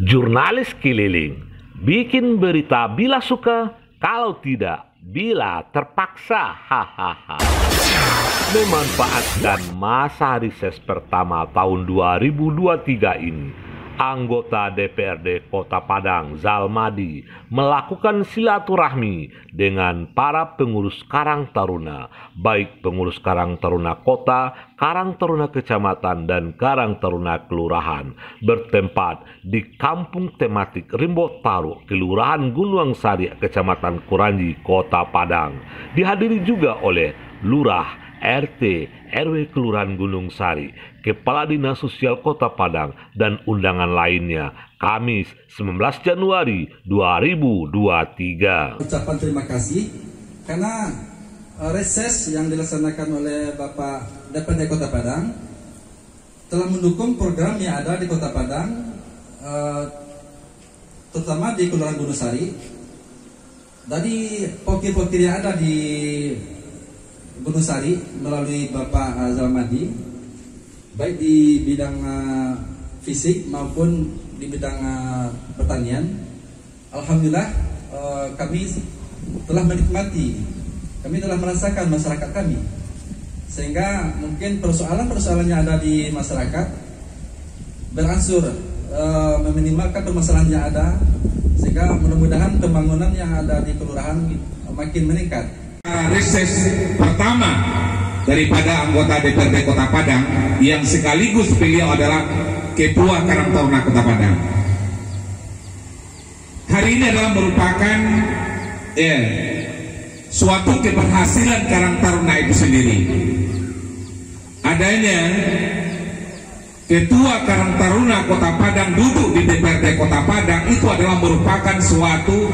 Jurnalis keliling, bikin berita bila suka, kalau tidak, bila terpaksa. Hahaha. Memanfaatkan masa rises pertama tahun 2023 ini, anggota DPRD Kota Padang Zalmadi melakukan silaturahmi dengan para pengurus Karang Taruna, baik pengurus Karang Taruna Kota, Karang Taruna Kecamatan, dan Karang Taruna Kelurahan, bertempat di Kampung Tematik Rimbo Taru, Kelurahan Gunung Sari, Kecamatan Kuranji, Kota Padang. Dihadiri juga oleh Lurah, RT, RW Kelurahan Gunung Sari, Kepala Dinas Sosial Kota Padang, dan undangan lainnya, Kamis 19 Januari 2023. Ucapan terima kasih karena reses yang dilaksanakan oleh Bapak DPRD Kota Padang telah mendukung program yang ada di Kota Padang, terutama di Kelurahan Gunung Sari. Dari pokir-pokir yang ada di Gunung Sari melalui Bapak Zalmadi, baik di bidang fisik maupun di bidang pertanian. Alhamdulillah kami telah menikmati, kami telah merasakan masyarakat kami, sehingga mungkin persoalan-persoalan yang ada di masyarakat berangsur meminimalkan permasalahan yang ada, sehingga mudah-mudahan pembangunan yang ada di kelurahan makin meningkat. Reses pertama daripada anggota DPRD Kota Padang yang sekaligus beliau adalah Ketua Karang Taruna Kota Padang. Hari ini adalah merupakan suatu keberhasilan Karang Taruna itu sendiri. Adanya Ketua Karang Taruna Kota Padang duduk di DPRD Kota Padang itu adalah merupakan suatu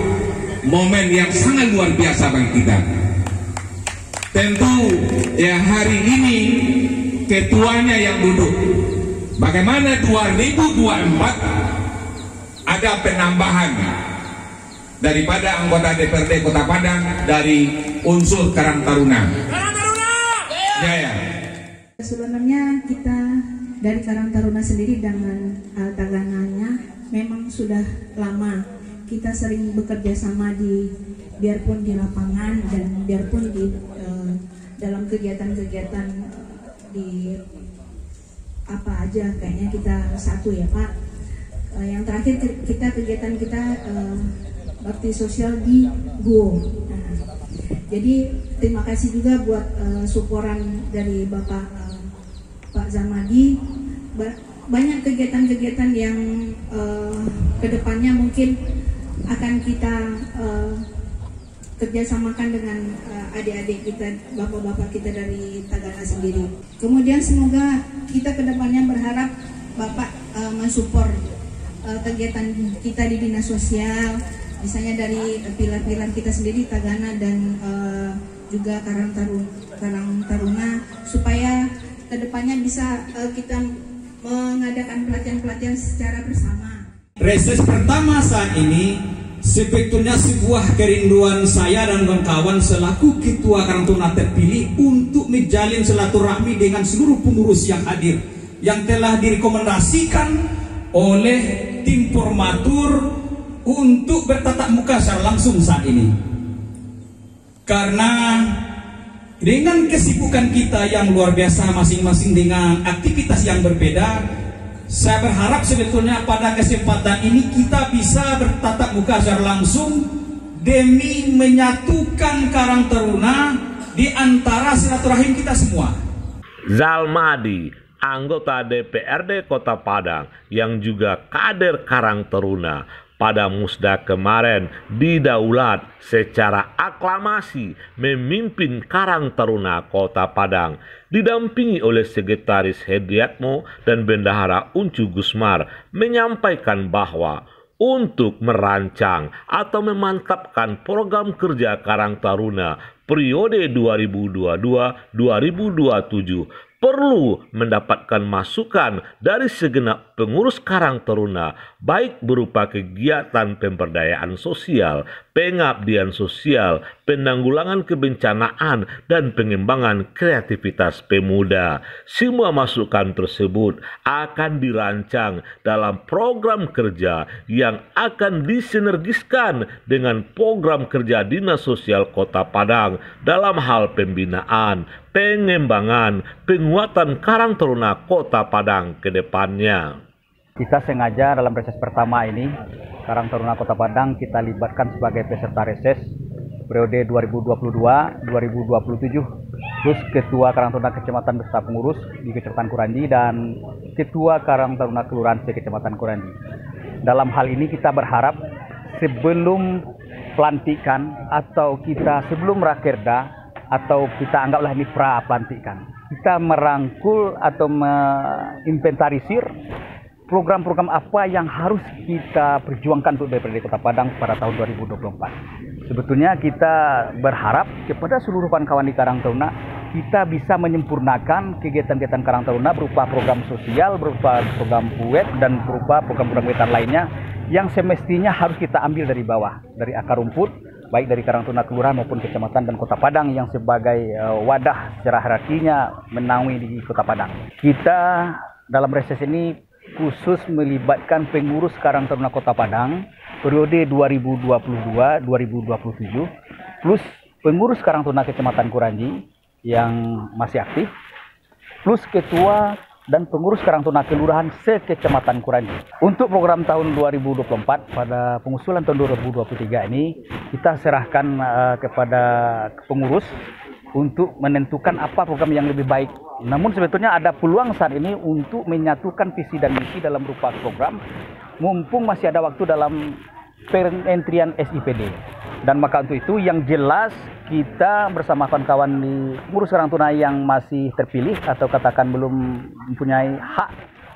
momen yang sangat luar biasa bagi kita. Tentu ya hari ini ketuanya yang duduk. Bagaimana 2024 ada penambahan daripada anggota DPRD Kota Padang dari unsur Karang Taruna. Ya. Sebenarnya kita dari Karang Taruna sendiri dengan tagananya memang sudah lama kita sering bekerja sama biarpun di lapangan dan biarpun di dalam kegiatan-kegiatan di apa aja, kayaknya kita satu ya Pak. Yang terakhir kegiatan kita bakti sosial di Guo. Nah, jadi terima kasih juga buat supportan dari Bapak Pak Zalmadi. Banyak kegiatan-kegiatan yang kedepannya mungkin akan kita kerjasamakan dengan adik-adik kita, bapak-bapak kita dari Tagana sendiri. Kemudian semoga kita kedepannya berharap Bapak mensupport kegiatan kita di Dinas Sosial, misalnya dari pilar-pilar kita sendiri Tagana dan juga Karang Taruna, supaya kedepannya bisa kita mengadakan pelatihan-pelatihan secara bersama. Reses pertama saat ini sebetulnya sebuah kerinduan saya dan kawan-kawan selaku Ketua Karang Taruna terpilih untuk menjalin silaturahmi dengan seluruh pengurus yang hadir, yang telah direkomendasikan oleh tim formatur untuk bertatap muka secara langsung saat ini. Karena dengan kesibukan kita yang luar biasa masing-masing dengan aktivitas yang berbeda, saya berharap sebetulnya pada kesempatan ini kita bisa bertatap muka secara langsung demi menyatukan Karang Taruna di antara silaturahim kita semua. Zalmadi, anggota DPRD Kota Padang yang juga kader Karang Taruna, pada musda kemarin didaulat secara aklamasi memimpin Karang Taruna Kota Padang, didampingi oleh Sekretaris Hediatmo dan Bendahara Uncu Gusmar, menyampaikan bahwa untuk merancang atau memantapkan program kerja Karang Taruna periode 2022-2027 perlu mendapatkan masukan dari segenap pengurus Karang Taruna, baik berupa kegiatan pemberdayaan sosial, pengabdian sosial, penanggulangan kebencanaan, dan pengembangan kreativitas pemuda. Semua masukan tersebut akan dirancang dalam program kerja yang akan disinergiskan dengan program kerja Dinas Sosial Kota Padang dalam hal pembinaan, pengembangan, penguatan Karang Taruna Kota Padang ke depannya. Kita sengaja dalam reses pertama ini, Karang Taruna Kota Padang kita libatkan sebagai peserta reses periode 2022-2027, plus Ketua Karang Taruna Kecamatan beserta pengurus di Kecamatan Kuranji dan Ketua Karang Taruna Kelurahan Kecamatan Kuranji. Dalam hal ini kita berharap sebelum pelantikan atau kita sebelum rakerda atau kita anggaplah ini pra pelantikan, kita merangkul atau menginventarisir program-program apa yang harus kita perjuangkan untuk DPRD Kota Padang pada tahun 2024. Sebetulnya kita berharap kepada seluruh kawan-kawan di Karang Taruna, kita bisa menyempurnakan kegiatan-kegiatan Karang Taruna berupa program sosial, berupa program web, dan berupa program-program kegiatan lainnya yang semestinya harus kita ambil dari bawah, dari akar rumput, baik dari Karang Taruna Kelurahan maupun Kecamatan dan Kota Padang yang sebagai wadah secara hierarkinya menaungi di Kota Padang. Kita dalam reses ini khusus melibatkan pengurus Karang Taruna Kota Padang periode 2022-2027 plus pengurus Karang Taruna Kecamatan Kuranji yang masih aktif plus ketua dan pengurus Karang Taruna Kelurahan se-Kecamatan Kuranji. Untuk program tahun 2024 pada pengusulan tahun 2023 ini kita serahkan kepada pengurus untuk menentukan apa program yang lebih baik. Namun sebetulnya ada peluang saat ini untuk menyatukan visi dan misi dalam berupa program, mumpung masih ada waktu dalam penentrian SIPD. Dan maka untuk itu yang jelas kita bersama kawan-kawan di pengurus Karang Taruna yang masih terpilih atau katakan belum mempunyai hak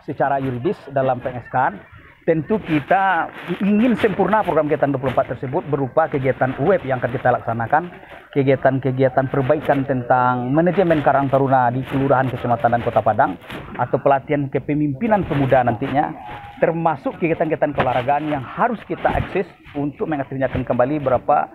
secara yuridis dalam PNSK, tentu kita ingin sempurna program kegiatan 24 tersebut berupa kegiatan web yang akan kita laksanakan, kegiatan-kegiatan perbaikan tentang manajemen Karang Taruna di Kelurahan, Kecamatan, dan Kota Padang, atau pelatihan kepemimpinan pemuda nantinya, termasuk kegiatan-kegiatan keolahragaan yang harus kita akses untuk mengaktifkan kembali beberapa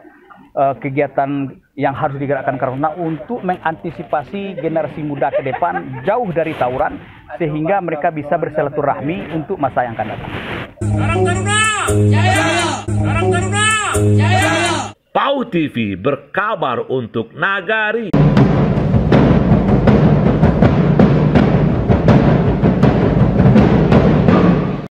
kegiatan yang harus digerakkan Karang Taruna untuk mengantisipasi generasi muda ke depan jauh dari tawuran, sehingga mereka bisa bersilaturahmi untuk masa yang akan datang. Karang Taruna jaya! Karang Taruna jaya! PAU TV berkabar untuk Nagari.